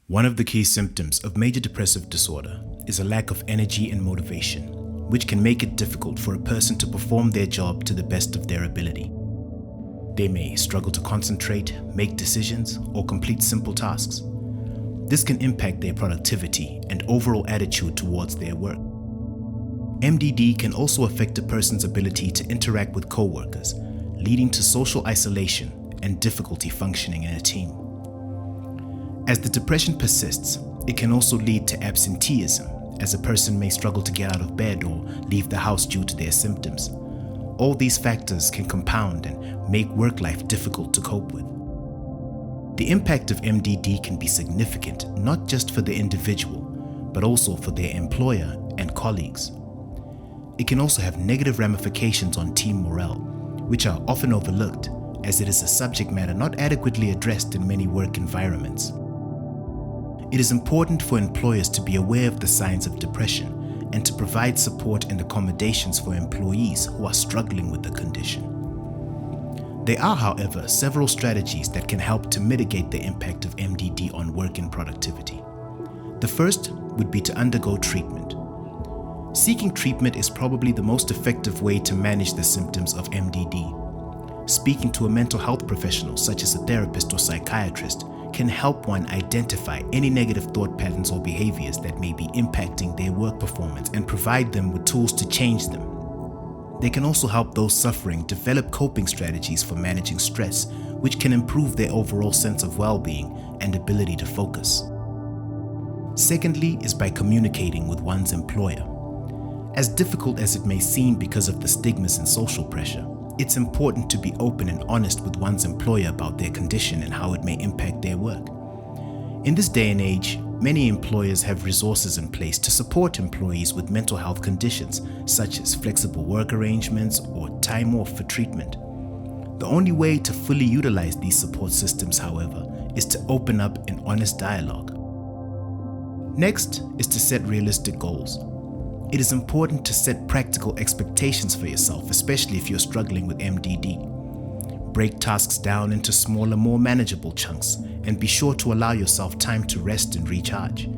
One of the key symptoms of major depressive disorder is a lack of energy and motivation, which can make it difficult for a person to perform their job to the best of their ability. They may struggle to concentrate, make decisions, or complete simple tasks. This can impact their productivity and overall attitude towards their work. MDD can also affect a person's ability to interact with co-workers, leading to social isolation and difficulty functioning in a team. As the depression persists, it can also lead to absenteeism, as a person may struggle to get out of bed or leave the house due to their symptoms. All these factors can compound and make work life difficult to cope with. The impact of MDD can be significant, not just for the individual, but also for their employer and colleagues. It can also have negative ramifications on team morale, which are often overlooked, as it is a subject matter not adequately addressed in many work environments. It is important for employers to be aware of the signs of depression and to provide support and accommodations for employees who are struggling with the condition. There are, however, several strategies that can help to mitigate the impact of MDD on work and productivity. The first would be to undergo treatment. Seeking treatment is probably the most effective way to manage the symptoms of MDD. Speaking to a mental health professional, such as a therapist or psychiatrist, can help one identify any negative thought patterns or behaviors that may be impacting their work performance and provide them with tools to change them. They can also help those suffering develop coping strategies for managing stress, which can improve their overall sense of well-being and ability to focus. Secondly is by communicating with one's employer. As difficult as it may seem because of the stigmas and social pressure, it's important to be open and honest with one's employer about their condition and how it may impact their work. In this day and age, many employers have resources in place to support employees with mental health conditions, such as flexible work arrangements or time off for treatment. The only way to fully utilize these support systems, however, is to open up an honest dialogue. Next is to set realistic goals. It is important to set practical expectations for yourself, especially if you're struggling with MDD. Break tasks down into smaller, more manageable chunks, and be sure to allow yourself time to rest and recharge.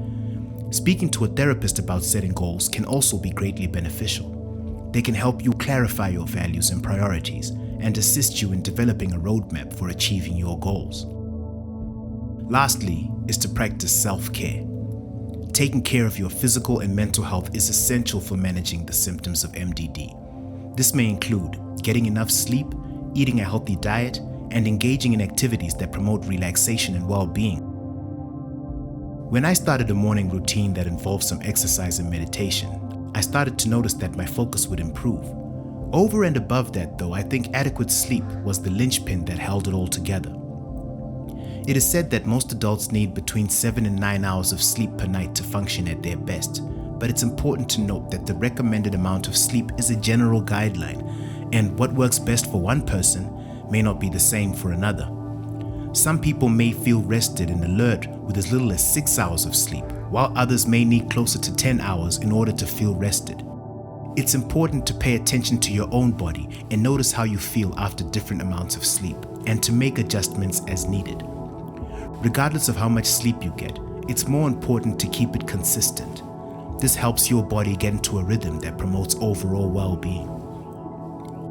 Speaking to a therapist about setting goals can also be greatly beneficial. They can help you clarify your values and priorities and assist you in developing a roadmap for achieving your goals. Lastly is to practice self-care. Taking care of your physical and mental health is essential for managing the symptoms of MDD. This may include getting enough sleep, eating a healthy diet, and engaging in activities that promote relaxation and well-being. When I started a morning routine that involved some exercise and meditation, I started to notice that my focus would improve. Over and above that, though, I think adequate sleep was the linchpin that held it all together. It is said that most adults need between 7 and 9 hours of sleep per night to function at their best, but it's important to note that the recommended amount of sleep is a general guideline, and what works best for one person may not be the same for another. Some people may feel rested and alert with as little as 6 hours of sleep, while others may need closer to 10 hours in order to feel rested. It's important to pay attention to your own body and notice how you feel after different amounts of sleep, and to make adjustments as needed. Regardless of how much sleep you get, it's more important to keep it consistent. This helps your body get into a rhythm that promotes overall well-being.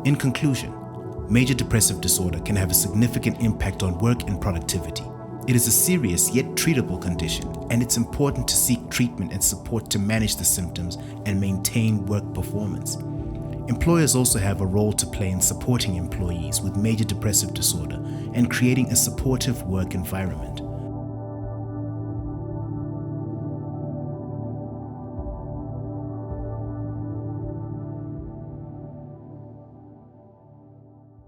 In conclusion, major depressive disorder can have a significant impact on work and productivity. It is a serious yet treatable condition, and it's important to seek treatment and support to manage the symptoms and maintain work performance. Employers also have a role to play in supporting employees with major depressive disorder and creating a supportive work environment.